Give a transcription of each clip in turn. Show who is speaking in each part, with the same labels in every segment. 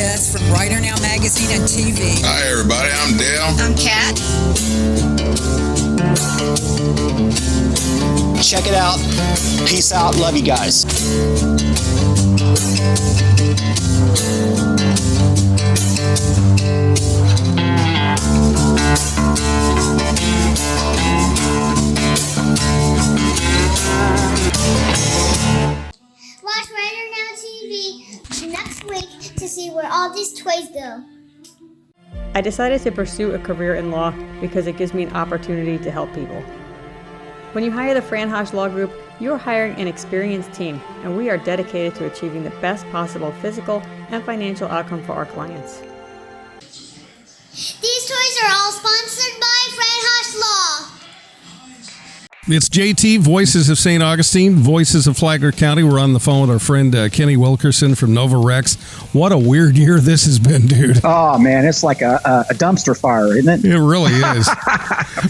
Speaker 1: Smith from Writer Now Magazine and TV.
Speaker 2: Hi, everybody. I'm Dale.
Speaker 3: I'm Kat.
Speaker 4: Check it out. Peace out. Love you guys.
Speaker 5: Watch Writer Now TV next week to see where all these toys go.
Speaker 6: I decided to pursue a career in law because it gives me an opportunity to help people. When you hire the Franhosh Law Group, you are hiring an experienced team, and we are dedicated to achieving the best possible physical and financial outcome for our clients.
Speaker 5: These toys are all sponsored by Franhosh Law.
Speaker 7: It's JT, Voices of St. Augustine, Voices of Flagler County. We're on the phone with our friend Kenny Wilkerson from Nova Rex. What a weird year this has been, dude.
Speaker 8: Oh, man, it's like a dumpster fire, isn't it?
Speaker 7: It really is.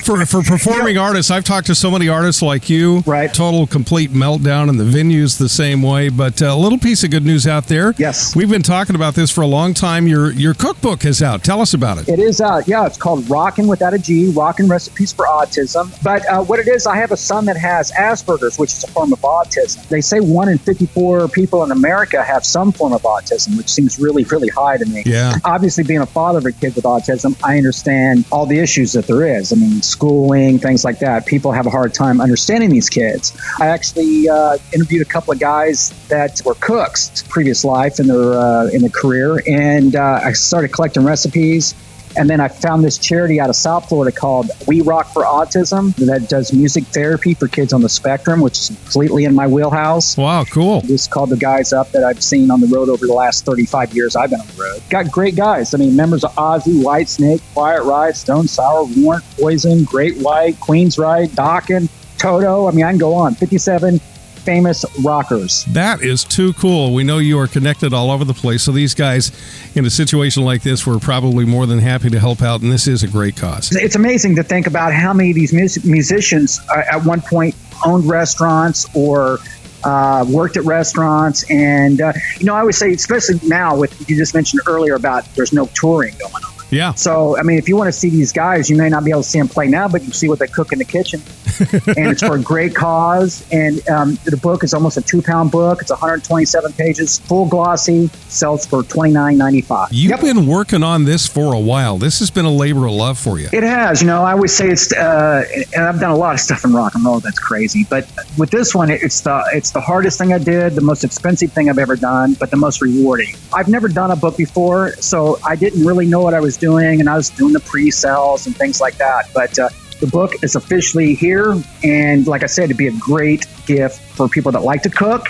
Speaker 7: For performing artists, I've talked to so many artists like you.
Speaker 8: Right.
Speaker 7: Total, complete meltdown, and the venue's the same way. But a little piece of good news out there.
Speaker 8: Yes.
Speaker 7: We've been talking about this for a long time. Your cookbook is out. Tell us about it.
Speaker 8: It is out. Yeah, it's called Rockin' Without a G, Rockin' Recipes for Autism. But what it is, I have a son that has Asperger's, which is a form of autism. They say 1 in 54 people in America have some form of autism, which seems really, really high to me.
Speaker 7: Yeah.
Speaker 8: Obviously, being a father of a kid with autism, I understand all the issues that there is. I mean, schooling, things like that. People have a hard time understanding these kids. I actually interviewed a couple of guys that were cooks previous life in their career, and I started collecting recipes. And then I found this charity out of South Florida called We Rock for Autism that does music therapy for kids on the spectrum, which is completely in my wheelhouse.
Speaker 7: Wow, cool.
Speaker 8: Just called the guys up that I've seen on the road over the last 35 years I've been on the road. Got great guys. I mean, members of Ozzy, Whitesnake, Quiet Riot, Stone Sour, Warrant, Poison, Great White, Queen's Ride, Dokken, Toto. I mean, I can go on. 57 famous rockers.
Speaker 7: That is too cool. We know you are connected all over the place. So these guys in a situation like this were probably more than happy to help out. And this is a great cause.
Speaker 8: It's amazing to think about how many of these musicians at one point owned restaurants or worked at restaurants. And, I always say, especially now with you just mentioned earlier about there's no touring going on.
Speaker 7: Yeah.
Speaker 8: So, I mean, if you want to see these guys, you may not be able to see them play now, but you see what they cook in the kitchen. And it's for a great cause. And the book is almost a 2-pound book. It's 127 pages, full glossy, sells for $29.95.
Speaker 7: You've been working on this for a while. This has been a labor of love for you.
Speaker 8: It has. I always say it's, and I've done a lot of stuff in rock and roll that's crazy. But with this one, it's the hardest thing I did, the most expensive thing I've ever done, but the most rewarding. I've never done a book before, so I didn't really know what I was doing, and I was doing the pre-sales and things like that. But the book is officially here, and like I said, it'd be a great gift for people that like to cook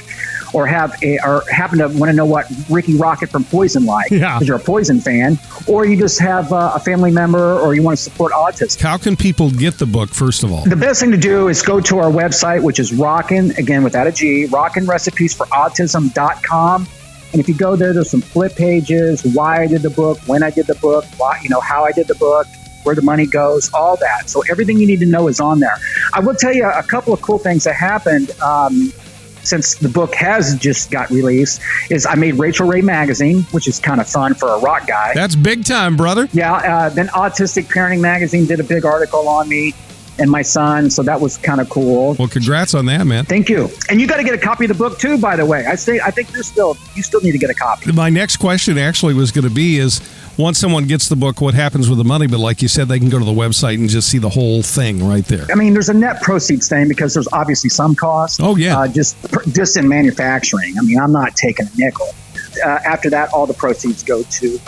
Speaker 8: or happen to want to know what Ricky Rocket from Poison like, because you're a Poison fan, or you just have a family member or you want to support autism.
Speaker 7: How can people get the book, first of all?
Speaker 8: The best thing to do is go to our website, which is Rockin', again without a G, rockinrecipesforautism.com. And if you go there, there's some flip pages, why I did the book, when I did the book, how I did the book, where the money goes, all that. So everything you need to know is on there. I will tell you a couple of cool things that happened since the book has just got released is I made Rachel Ray Magazine, which is kind of fun for a rock guy.
Speaker 7: That's big time, brother.
Speaker 8: Yeah. Then Autistic Parenting Magazine did a big article on me and my son, so that was kind of cool.
Speaker 7: Well, congrats on that, man.
Speaker 8: Thank you. And you got to get a copy of the book too, by the way. I think you still need to get a copy.
Speaker 7: My next question actually was going to be is, once someone gets the book, what happens with the money? But like you said, they can go to the website and just see the whole thing right there.
Speaker 8: I mean, there's a net proceeds thing because there's obviously some cost.
Speaker 7: Oh, yeah.
Speaker 8: Just in manufacturing. I mean, I'm not taking a nickel. After that, all the proceeds go to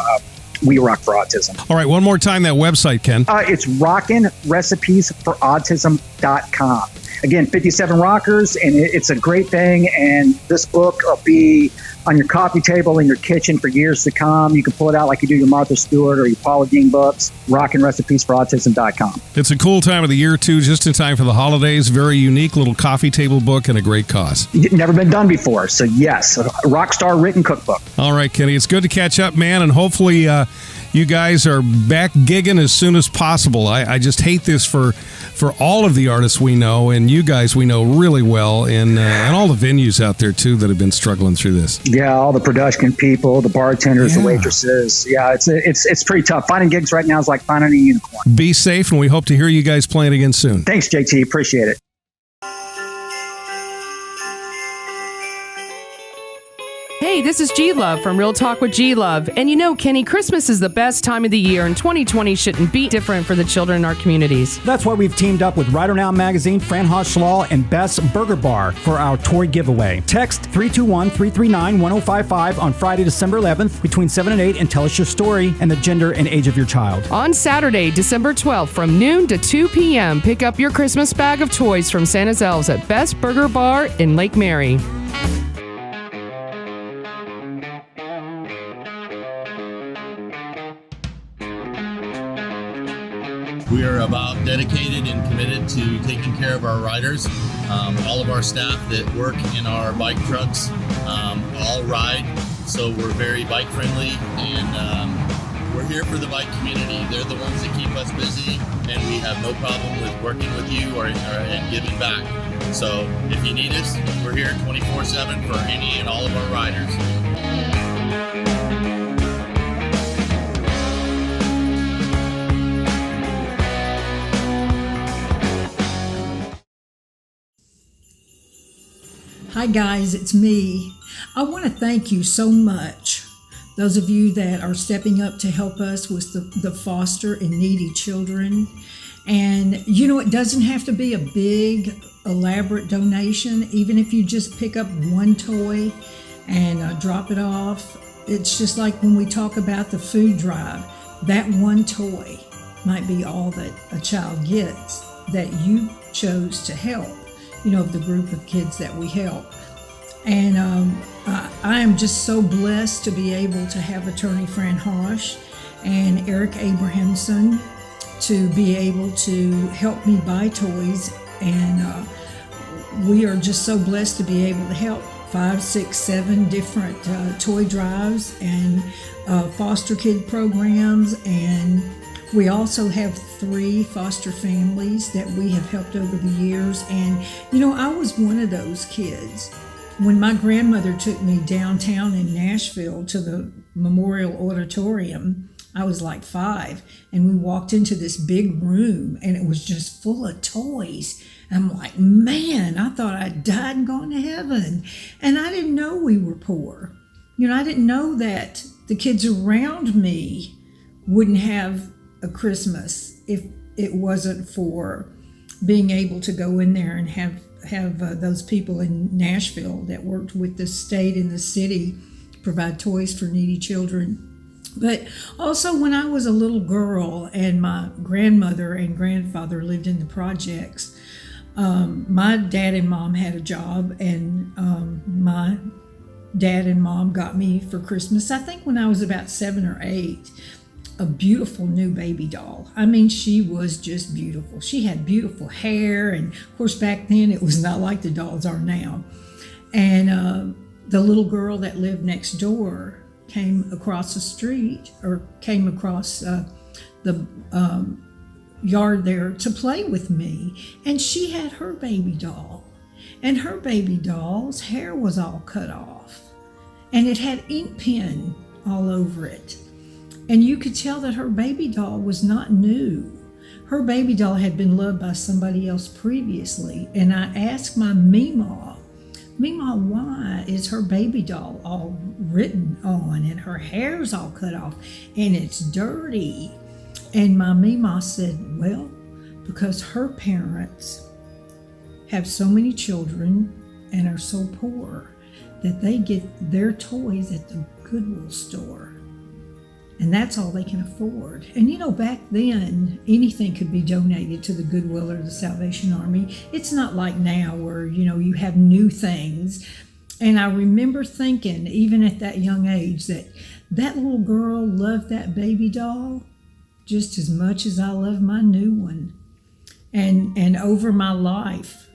Speaker 8: We Rock for Autism.
Speaker 7: All right, one more time, that website, Ken.
Speaker 8: It's rockinrecipesforautism.com. Again, 57 rockers, and it's a great thing. And this book will be on your coffee table in your kitchen for years to come. You can pull it out like you do your Martha Stewart or your Paula Deen books. Rockinrecipesforautism.com.
Speaker 7: It's a cool time of the year, too, just in time for the holidays. Very unique little coffee table book and a great cause.
Speaker 8: Never been done before. So, yes, a rock star written cookbook.
Speaker 7: All right, Kenny, it's good to catch up, man, and hopefully you guys are back gigging as soon as possible. I just hate this for all of the artists we know, and you guys we know really well, and all the venues out there too that have been struggling through this.
Speaker 8: Yeah, all the production people, the bartenders, the waitresses. Yeah, it's pretty tough. Finding gigs right now is like finding a unicorn.
Speaker 7: Be safe, and we hope to hear you guys playing again soon.
Speaker 8: Thanks, JT. Appreciate it.
Speaker 2: Hey, this is G-Love from Real Talk with G-Love. And you know, Kenny, Christmas is the best time of the year, and 2020 shouldn't be different for the children in our communities.
Speaker 3: That's why we've teamed up with Writer Now Magazine, Fran Hosh Law, and Best Burger Bar for our toy giveaway. Text 321-339-1055 on Friday, December 11th between 7 and 8 and tell us your story and the gender and age of your child.
Speaker 2: On Saturday, December 12th from noon to 2 p.m., pick up your Christmas bag of toys from Santa's Elves at Best Burger Bar in Lake Mary.
Speaker 9: We are about dedicated and committed to taking care of our riders. All of our staff that work in our bike trucks all ride, so we're very bike friendly, and we're here for the bike community. They're the ones that keep us busy, and we have no problem with working with you and giving back. So if you need us, we're here 24/7 for any and all of our riders.
Speaker 1: Hi guys, it's me. I want to thank you so much. Those of you that are stepping up to help us with the foster and needy children. And you know, it doesn't have to be a big, elaborate donation. Even if you just pick up one toy and drop it off. It's just like when we talk about the food drive, that one toy might be all that a child gets that you chose to help. You know, of the group of kids that we help. And I am just so blessed to be able to have Attorney Fran Hosh and Eric Abrahamson to be able to help me buy toys. And we are just so blessed to be able to help 5, 6, 7 different toy drives and foster kid programs. And we also have 3 foster families that we have helped over the years. And, you know, I was one of those kids. When my grandmother took me downtown in Nashville to the Memorial Auditorium, I was like 5. And we walked into this big room and it was just full of toys. I'm like, man, I thought I'd died and gone to heaven. And I didn't know we were poor. You know, I didn't know that the kids around me wouldn't have a Christmas if it wasn't for being able to go in there and have those people in Nashville that worked with the state and the city provide toys for needy children. But also when I was a little girl and my grandmother and grandfather lived in the projects, my dad and mom had a job, and my dad and mom got me for Christmas, I think when I was about 7 or 8, a beautiful new baby doll. I mean, she was just beautiful. She had beautiful hair, and of course back then it was not like the dolls are now. And the little girl that lived next door came across the street, or came across the yard there to play with me, and she had her baby doll, and her baby doll's hair was all cut off, and it had ink pen all over it. And you could tell that her baby doll was not new. Her baby doll had been loved by somebody else previously. And I asked my Meemaw, why is her baby doll all written on and her hair's all cut off and it's dirty? And my Meemaw said, well, because her parents have so many children and are so poor that they get their toys at the Goodwill store. And that's all they can afford. And you know, back then, anything could be donated to the Goodwill or the Salvation Army. It's not like now where, you know, you have new things. And I remember thinking, even at that young age, that little girl loved that baby doll just as much as I love my new one. And over my life,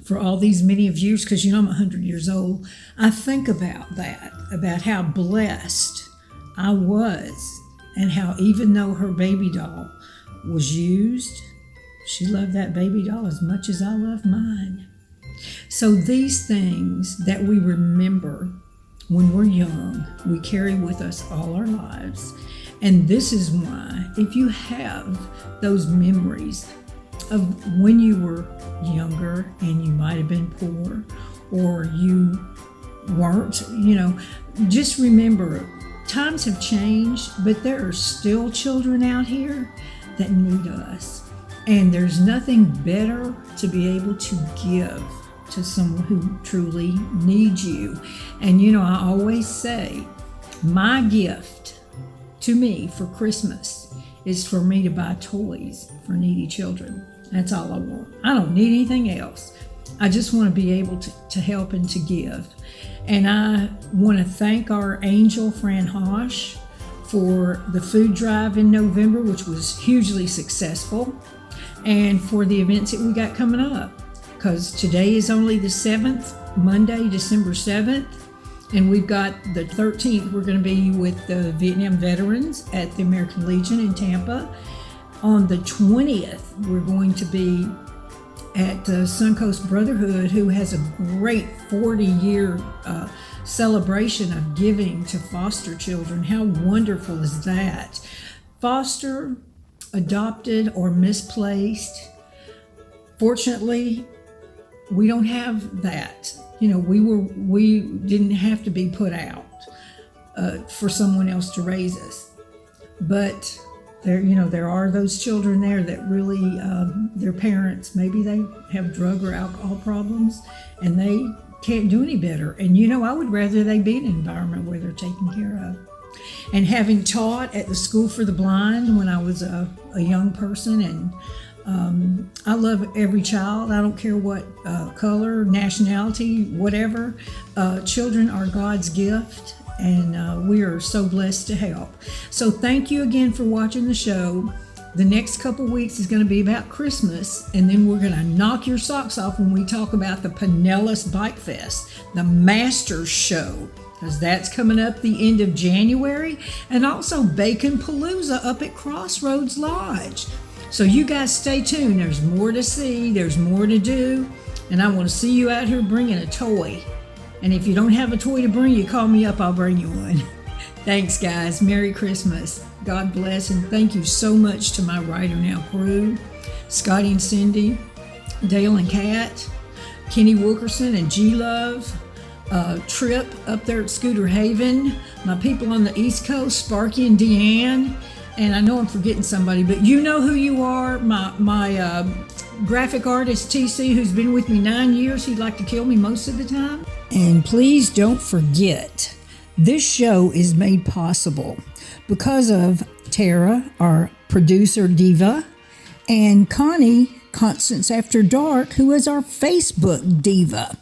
Speaker 1: for all these many of years, because you know I'm 100 years old, I think about that, about how blessed I was and how even though her baby doll was used, she loved that baby doll as much as I love mine. So these things that we remember when we're young, we carry with us all our lives. And this is why, if you have those memories of when you were younger and you might have been poor or you weren't, just remember, times have changed, but there are still children out here that need us. And there's nothing better to be able to give to someone who truly needs you. And I always say, my gift to me for Christmas is for me to buy toys for needy children. That's all I want. I don't need anything else. I just want to be able to help and to give. And I want to thank our angel, Fran Hosh, for the food drive in November, which was hugely successful, and for the events that we got coming up. Because today is only the 7th, Monday, December 7th, and we've got the 13th, we're going to be with the Vietnam veterans at the American Legion in Tampa. On the 20th, we're going to be at the Suncoast Brotherhood, who has a great 40-year celebration of giving to foster children. How wonderful is that? Foster, adopted, or misplaced. Fortunately, we don't have that. We didn't have to be put out for someone else to raise us. But there are those children there that really, their parents, maybe they have drug or alcohol problems and they can't do any better. And I would rather they be in an environment where they're taken care of. And having taught at the School for the Blind when I was a young person, and I love every child. I don't care what color, nationality, whatever. Children are God's gift, and we are so blessed to help. So thank you again for watching the show. The next couple weeks is going to be about Christmas, and then we're going to knock your socks off when we talk about the Pinellas Bike Fest, the Masters Show, because that's coming up the end of January, and also Bacon Palooza up at Crossroads Lodge. So you guys stay tuned. There's more to see, there's more to do, and I want to see you out here bringing a toy. And if you don't have a toy to bring, you call me up, I'll bring you one. Thanks, guys. Merry Christmas. God bless, and thank you so much to my Writer Now crew, Scotty and Cindy, Dale and Kat, Kenny Wilkerson and G-Love, Trip up there at Scooter Haven, my people on the East Coast, Sparky and Deanne, and I know I'm forgetting somebody, but you know who you are, my graphic artist TC, who's been with me 9 years. He'd like to kill me most of the time. And please don't forget, this show is made possible because of Tara, our producer diva, and Connie, Constance After Dark, who is our Facebook diva.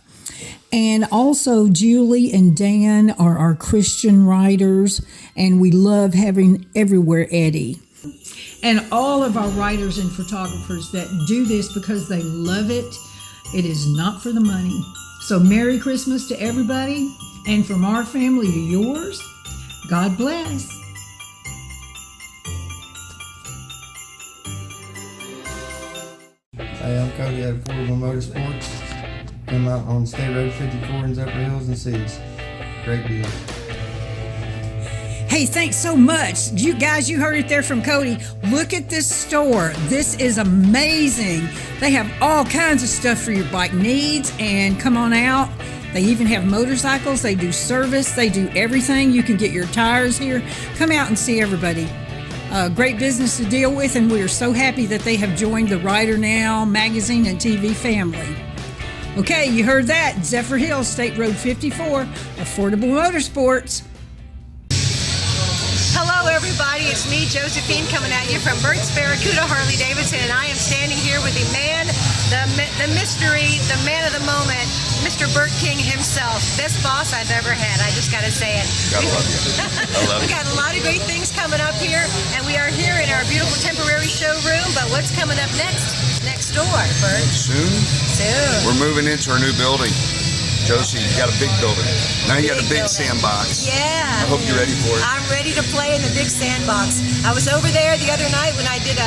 Speaker 1: And also Julie and Dan are our Christian writers, and we love having Everywhere Eddie. And all of our writers and photographers that do this because they love it. It is not for the money. So Merry Christmas to everybody, and from our family to yours, God bless.
Speaker 10: Hey, I'm Cody at Affordable Motorsports. Come out on State Road 54 in Zephyr Hills and Seas. Great deal.
Speaker 1: Hey, thanks so much. You guys, you heard it there from Cody. Look at this store. This is amazing. They have all kinds of stuff for your bike needs, and come on out. They even have motorcycles. They do service. They do everything. You can get your tires here. Come out and see everybody. Great business to deal with, and we are so happy that they have joined the Writer Now magazine and TV family. Okay, you heard that. Zephyr Hills, State Road 54, Affordable Motorsports.
Speaker 11: Hello, everybody. It's me, Josephine, coming at you from Bert's Barracuda Harley Davidson, and I am standing here with the man, the mystery, the man of the moment, Mr. Bert King himself. Best boss I've ever had. I just got to say it.
Speaker 12: Gotta love you. I love
Speaker 11: We got a lot of great things coming up here, and we are here in our beautiful temporary showroom. But what's coming up next door, Bert?
Speaker 12: Soon.
Speaker 11: Soon.
Speaker 12: We're moving into our new building. Josie, you got a big building. Now you got a big sandbox.
Speaker 11: Yeah.
Speaker 12: I hope you're ready for it.
Speaker 11: I'm ready to play in the big sandbox. I was over there the other night when I did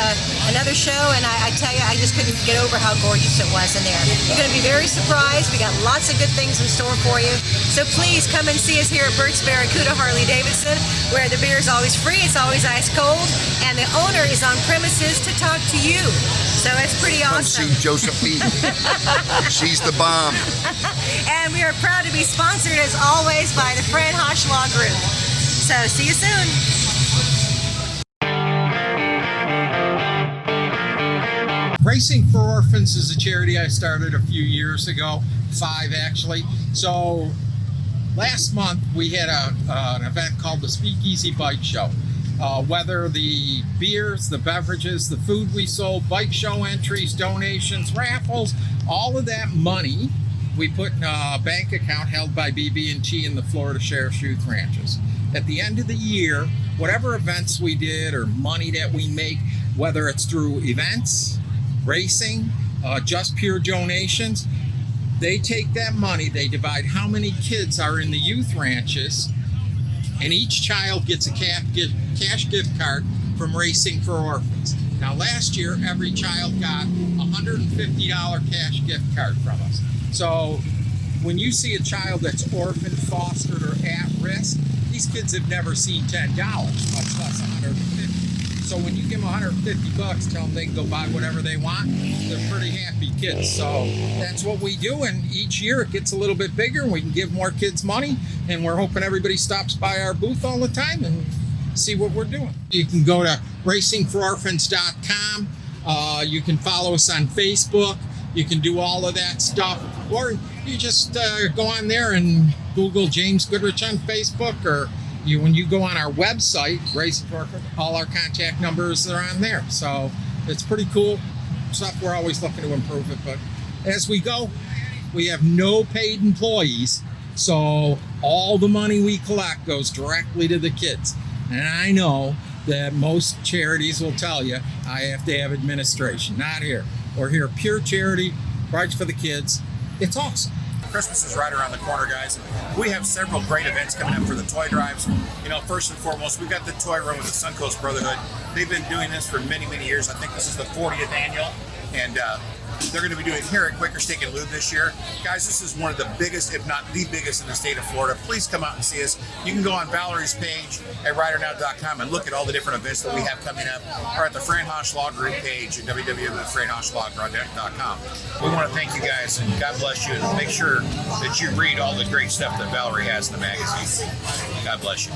Speaker 11: another show, and I tell you, I just couldn't get over how gorgeous it was in there. You're going to be very surprised. We got lots of good things in store for you. So please come and see us here at Burt's Barracuda Harley-Davidson, where the beer is always free, it's always ice cold, and the owner is on premises to talk to you. So it's pretty awesome.
Speaker 12: Come see Josephine. She's the bomb.
Speaker 11: And we are proud to be sponsored, as always, by the Fran Hosh Law Group. So see you soon.
Speaker 13: Racing for Orphans is a charity I started a few years ago, 5 actually. So last month we had an event called the Speakeasy Bike Show. Whether the beers, the beverages, the food we sold, bike show entries, donations, raffles, all of that money we put in a bank account held by BB&T and the Florida Sheriff's Youth Ranches. At the end of the year, whatever events we did or money that we make, whether it's through events, racing, just pure donations, they take that money, they divide how many kids are in the youth ranches, and each child gets a cash gift card from Racing for Orphans. Now last year, every child got a $150 cash gift card from us. So when you see a child that's orphaned, fostered, or at risk, these kids have never seen $10, much less $150. So when you give them $150, tell them they can go buy whatever they want, they're pretty happy kids. So that's what we do, and each year it gets a little bit bigger, and we can give more kids money, and we're hoping everybody stops by our booth all the time and see what we're doing. You can go to racingfororphans.com. You can follow us on Facebook. You can do all of that stuff, or you just go on there and Google James Goodrich on Facebook, or when you go on our website, Racing for Orphans, all our contact numbers are on there. So it's pretty cool stuff. We're always looking to improve it, but as we go, we have no paid employees, so all the money we collect goes directly to the kids. And I know that most charities will tell you I have to have administration. Not here. We're here pure charity, right for the kids. It's awesome.
Speaker 14: Christmas is right around the corner, guys. We have several great events coming up for the toy drives. You know, first and foremost, we've got the toy run with the Suncoast Brotherhood. They've been doing this for many, many years. I think this is the 40th annual, and they're going to be doing it here at Quaker Steak and Lube this year. Guys, this is one of the biggest, if not the biggest in the state of Florida. Please come out and see us. You can go on Valerie's page at ridernow.com and look at all the different events that we have coming up, or at the Fran Hosh Law Group page at www.franhoshlawgroup.com. We want to thank you guys, and God bless you, and make sure that you read all the great stuff that Valerie has in the magazine. God bless you.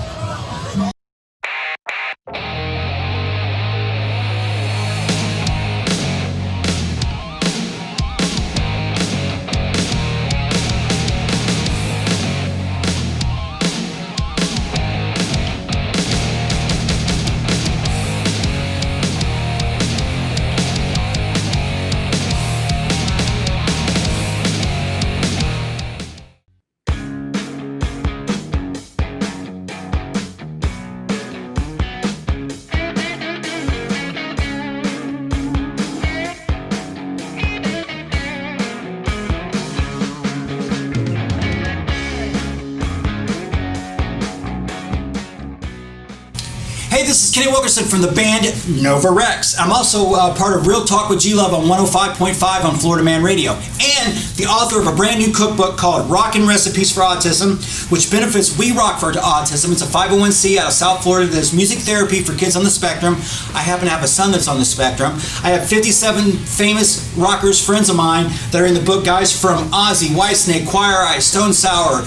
Speaker 15: Hey, this is Kenny Wilkerson from the band Nova Rex. I'm also part of Real Talk with G-Love on 105.5 on Florida Man Radio, and the author of a brand new cookbook called Rockin' Recipes for Autism, which benefits We Rock for Autism. It's a 501c out of South Florida that does music therapy for kids on the spectrum. I happen to have a son that's on the spectrum. I have 57 famous rockers, friends of mine, that are in the book, guys, from Ozzy, Whitesnake, Choir Eye, Stone Sour,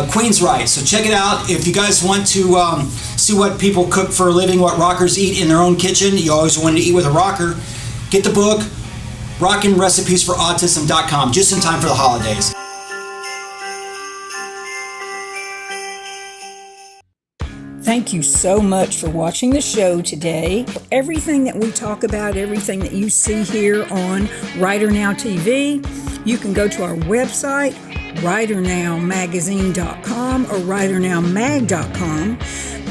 Speaker 15: Queensryche. So check it out. If you guys want to see what people cook for a living, what rockers eat in their own kitchen, you always wanted to eat with a rocker, get the book, rockinrecipesforautism.com, just in time for the holidays.
Speaker 1: Thank you so much for watching the show today. Everything that we talk about, everything that you see here on Rider Now TV, you can go to our website, ridernowmagazine.com or ridernowmag.com.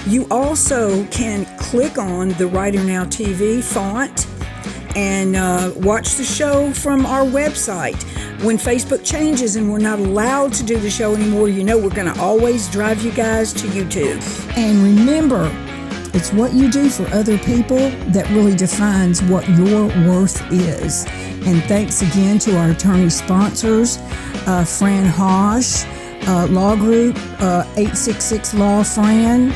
Speaker 1: You also can click on the Rider Now TV font
Speaker 16: and watch the show from our website. When Facebook changes and we're not allowed to do the show anymore, you know we're going to always drive you guys to YouTube. And remember, it's what you do for other people that really defines what your worth is. And thanks again to our attorney sponsors, Fran Hosh, Law Group, 866 Law Fran,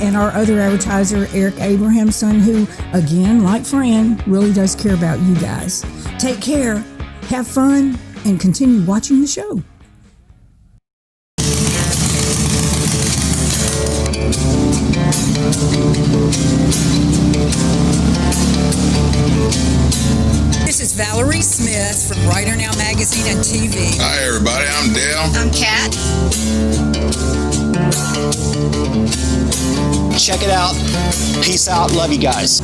Speaker 16: and our other advertiser, Eric Abrahamson, who, again, like Fran, really does care about you guys. Take care, have fun, and continue watching the show.
Speaker 17: This is Valerie Smith from Writer Now Magazine and TV.
Speaker 12: Hi, everybody. I'm Dale.
Speaker 17: I'm Kat.
Speaker 4: Check it out. Peace out. Love you guys.